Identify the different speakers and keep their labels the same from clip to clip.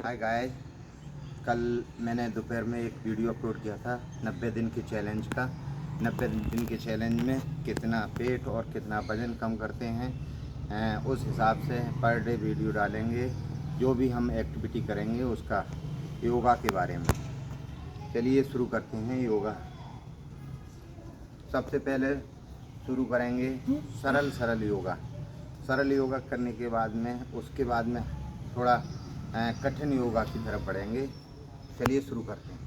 Speaker 1: Hi guys. कल मैंने दोपहर में एक वीडियो अपलोड किया था 90 दिन के चैलेंज का। 90 दिन के चैलेंज में कितना पेट और कितना वज़न कम करते हैं, उस हिसाब से पर डे वीडियो डालेंगे। जो भी हम एक्टिविटी करेंगे उसका योगा के बारे में। चलिए शुरू करते हैं योगा। सबसे पहले शुरू करेंगे सरल सरल योगा। सरल योगा करने के बाद में उसके बाद में थोड़ा कठिन योगा की तरफ बढ़ेंगे। चलिए शुरू करते हैं।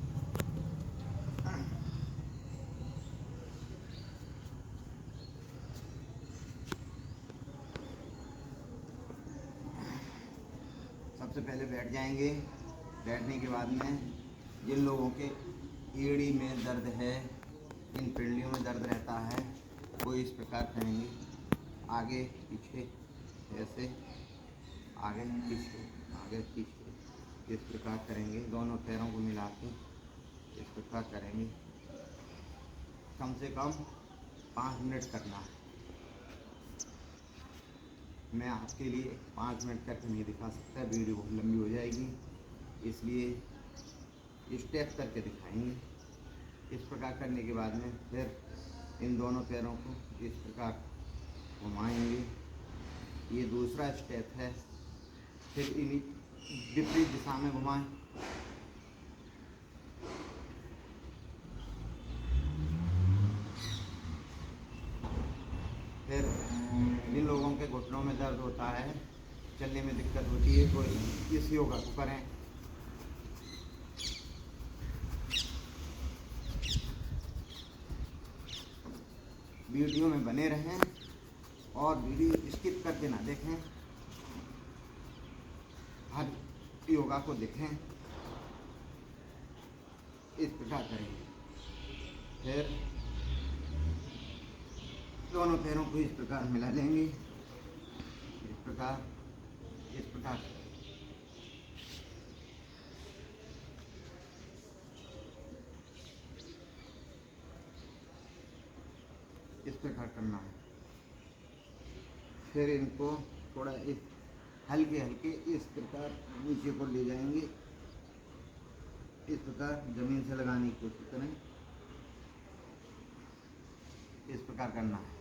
Speaker 1: सबसे पहले बैठ जाएंगे। बैठने के बाद में जिन लोगों के एड़ी में दर्द है, इन पिंडलियों में दर्द रहता है, वो इस प्रकार करेंगे। आगे पीछे, ऐसे आगे पीछे आगे पीछे, इस प्रकार करेंगे। दोनों पैरों को मिला के इस प्रकार करेंगे। कम से कम 5 मिनट करना है। मैं आपके लिए 5 मिनट करके नहीं दिखा सकता, वीडियो बहुत लंबी हो जाएगी, इसलिए स्टेप करके दिखाएंगे। इस प्रकार करने के बाद में फिर इन दोनों पैरों को इस प्रकार घुमाएंगे। ये दूसरा स्टेप है। फिर इन्हीं विपरीत दिशा में घुमाएं। फिर जिन लोगों के घुटनों में दर्द होता है, चलने में दिक्कत होती है, तो इस योगा को करें। वीडियो में बने रहें और वीडियो स्किप करके ना देखें, हर योगा को देखें। इस प्रकार करेंगे। फिर दोनों पैरों को इस प्रकार मिला लेंगे। इस प्रकार इस प्रकार इस प्रकार करना है। फिर इनको थोड़ा इस हल्के हल्के इस प्रकार नीचे को ले जाएंगे। इस प्रकार जमीन से लगाने की कोशिश करें। इस प्रकार करना है।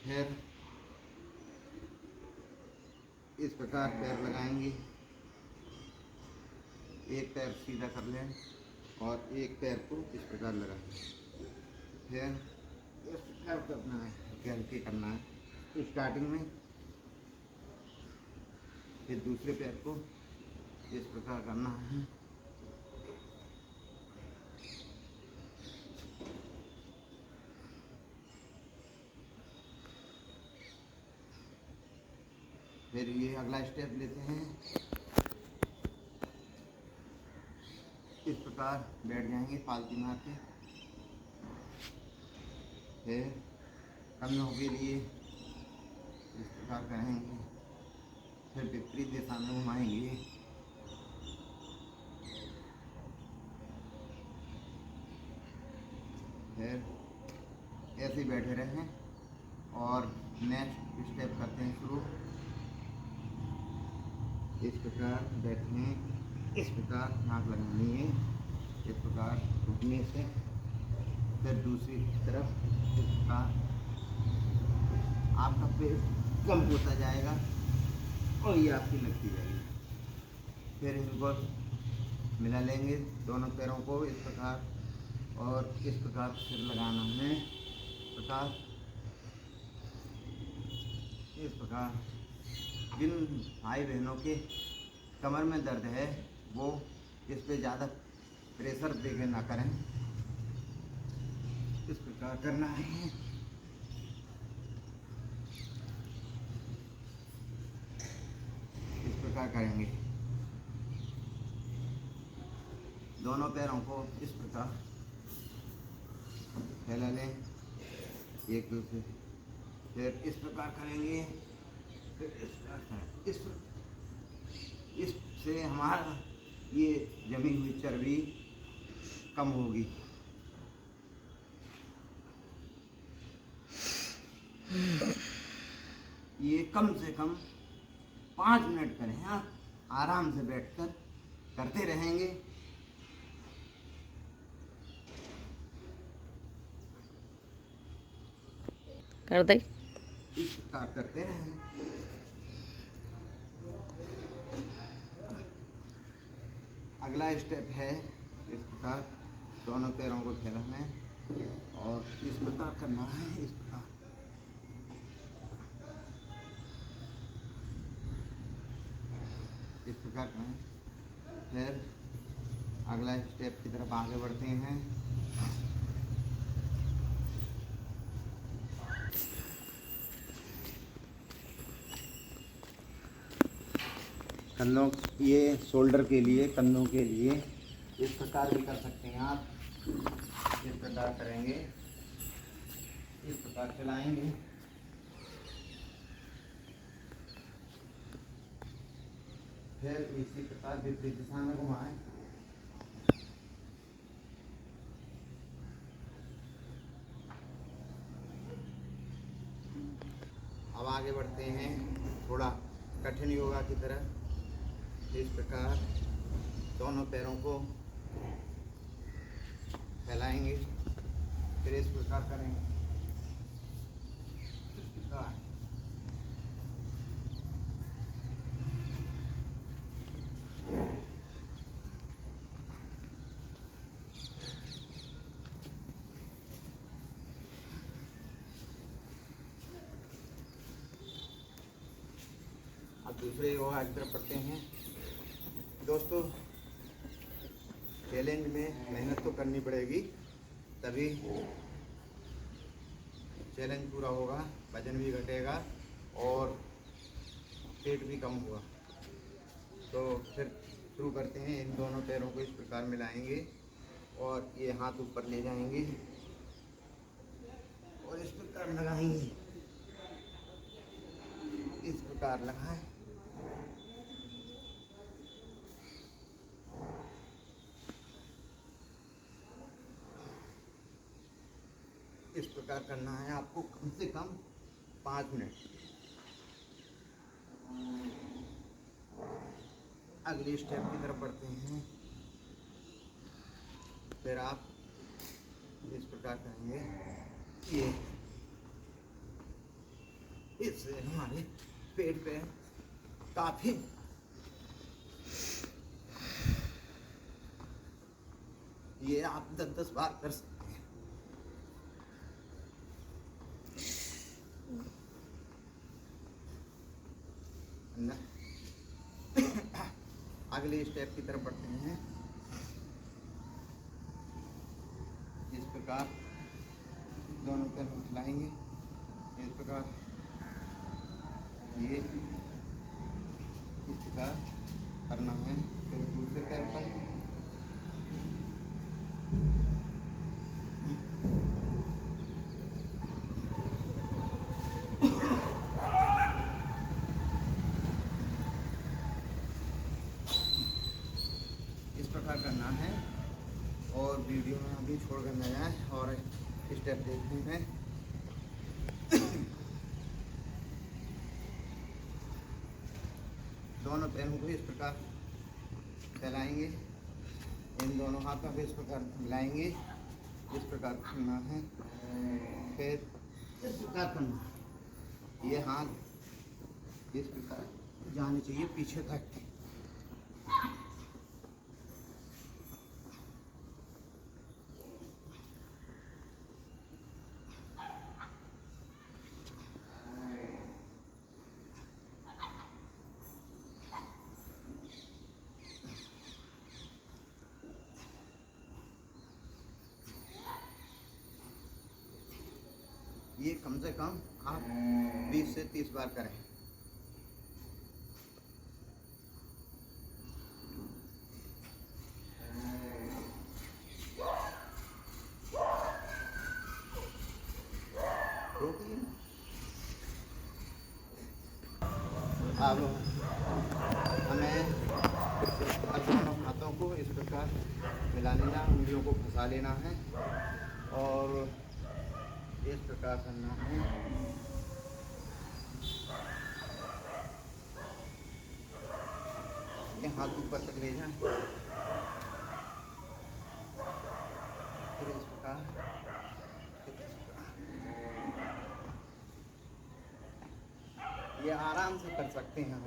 Speaker 1: फिर इस प्रकार पैर लगाएंगे। एक पैर सीधा कर लें और एक पैर को इस प्रकार लगाएं। फिर इस प्रकार करना है, हल्के हल्के करना है स्टार्टिंग में। फिर दूसरे पैर को इस प्रकार करना है। फिर ये अगला स्टेप लेते हैं। इस प्रकार बैठ जाएंगे पालती मार के। फिर कमियों के लिए इस प्रकार करेंगे। फिर विपरीत दिशा में घुमाएंगे। फिर ऐसे ही बैठे रहें और नेक्स्ट स्टेप करते हैं शुरू। इस प्रकार बैठें, इस प्रकार नाक लगानी है, इस प्रकार घुटने से। फिर दूसरी तरफ इस प्रकार आपका पेट कम होता जाएगा और ये आपकी लगती जाएगी। फिर इनको मिला लेंगे दोनों पैरों को इस प्रकार, और इस प्रकार फिर लगाना है। इस प्रकार जिन भाई बहनों के कमर में दर्द है, वो इस पे ज़्यादा प्रेशर देके ना करें। इस प्रकार करना है। इस प्रकार करेंगे। दोनों पैरों को इस प्रकार फैला लें एक दूसरे। फिर इस प्रकार करेंगे। फिर इससे हमारा ये जमी हुई चर्बी कम होगी। ये कम से कम 5 मिनट करें। आप आराम से बैठकर करते रहेंगे।
Speaker 2: कर दे।
Speaker 1: इस प्रकार करते रहेंगे। अगला स्टेप है इस प्रकार दोनों पैरों को फैलाना है और इस प्रकार करना है। इस प्रकार करें। फिर अगला स्टेप की तरफ आगे बढ़ते हैं। कंधों, ये शोल्डर के लिए, कंधों के लिए इस प्रकार भी कर सकते हैं आप। इस प्रकार करेंगे, इस प्रकार चलाएंगे। फिर इसी प्रकार विपरीत दिशा में घुमाएं। अब आगे बढ़ते हैं थोड़ा कठिन योगा की तरफ। इस प्रकार दोनों पैरों को फैलाएंगे, फिर इस प्रकार करेंगे। अब दूसरे योगा की तरफ बढ़ते हैं। दोस्तों, चैलेंज में मेहनत तो करनी पड़ेगी, तभी चैलेंज पूरा होगा, वजन भी घटेगा और पेट भी कम होगा। तो फिर शुरू करते हैं। इन दोनों पैरों को इस प्रकार मिलाएंगे और ये हाथ ऊपर ले जाएंगे और इस प्रकार लगाएंगे। इस प्रकार लगाएं। इस प्रकार करना है आपको कम से कम 5 मिनट। अगले स्टेप की तरफ बढ़ते हैं। फिर आप इस प्रकार करेंगे। ये इससे हमारे पेट पे काफी ये आप 10-10 बार कर सकते हैं। अगले स्टेप की तरफ बढ़ते हैं। इस प्रकार दोनों पैर हिलाएंगे। इस प्रकार ये इस प्रकार करना है। फिर दूसरे पैर पर इस प्रकार करना है और वीडियो में अभी छोड़ कर न जाए और स्टेप देखते हैं। दोनों पैरों को इस प्रकार फैलाएंगे। इन दोनों हाथों को इस प्रकार मिलाएंगे। इस प्रकार करना है। फिर इस प्रकार करना है। ये हाथ इस प्रकार जाने चाहिए पीछे तक। ये कम से कम आप 20 से 30 बार करें। अब हमें दोनों हाथों को इस प्रकार मिला लेना, उंगलियों को फंसा लेना है और इस प्रकार करना है। करके हाथ ऊपर तक ले जाएं। फिर इस प्रकार ये आराम से कर सकते हैं।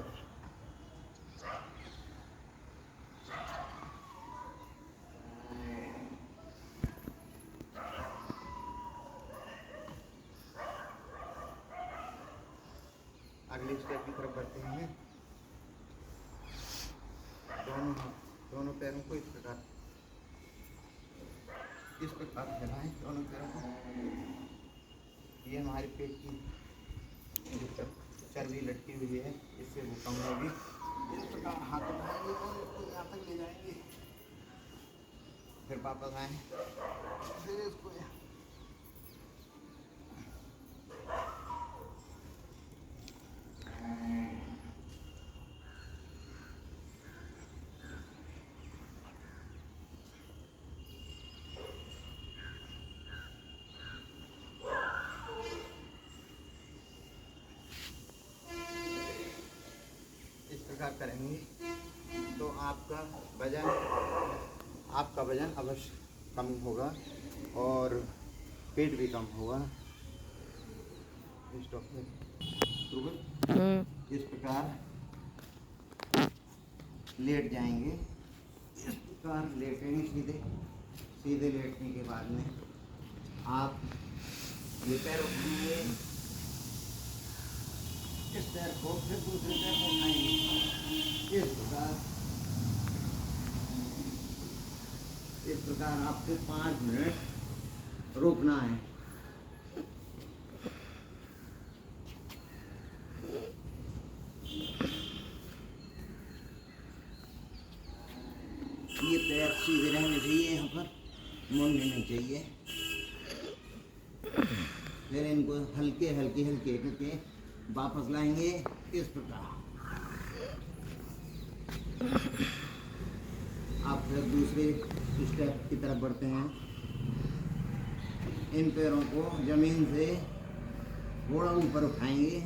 Speaker 1: अगले स्टेप की तरफ बढ़ते हैं। दोनों पैरों को इस प्रकार फैलाएं, दोनों पैरों को। ये हमारे पेट की चर्बी लटकी हुई है, इससे वो कम होगी। इस प्रकार हाथ उठाएंगे और इसको यहाँ तक ले जाएंगे, फिर वापस आए, फिर इसको करेंगे तो आपका वजन अवश्य कम होगा और पेट भी कम होगा। इस प्रकार लेट जाएंगे, इस प्रकार लेटेंगे सीधे लेटने के बाद में आप ये पैर उठाएंगे, इस पैर को फिर दूसरे पैर को उठाएंगे। इस प्रकार आपको 5 मिनट रुकना है। ये पैर सीधे रहने चाहिए, यहाँ पर मुड़ने नहीं चाहिए। फिर इनको हल्के करके वापस लाएंगे इस प्रकार। आप फिर दूसरे स्टेप की तरफ बढ़ते हैं। इन पैरों को जमीन से थोड़ा ऊपर उठाएंगे,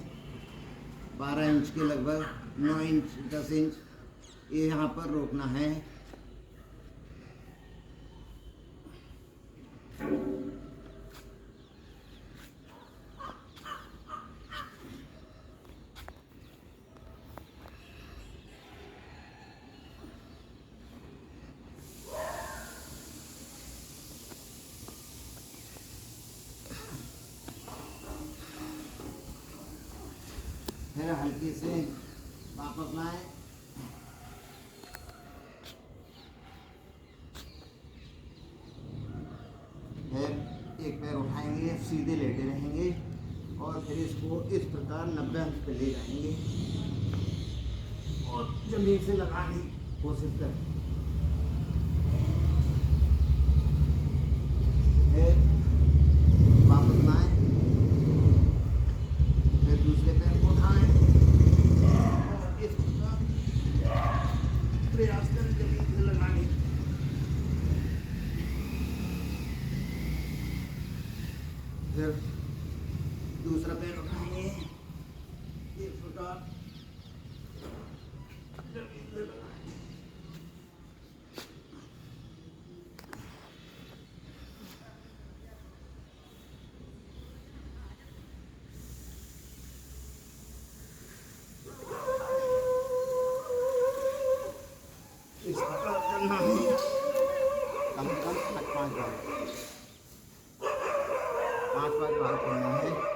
Speaker 1: 12 इंच के लगभग, 9 इंच 10 इंच, ये यहाँ पर रोकना है। फिर हल्के से वापस लाएं, फिर एक पैर उठाएंगे, सीधे लेटे रहेंगे और फिर इसको इस प्रकार 90 अंश पे ले जाएंगे और जमीन से लगाने की कोशिश करें। फिर वापस लाएं, फिर दूसरे पैर को उठाएं और इस प्रकार प्रयास करें जमीन से लगाने। फिर दूसरा पैर उठाएंगे, इस प्रकार जमीन से लगाएं। इस प्रकार करना है, कम से कम 5 बार करना है।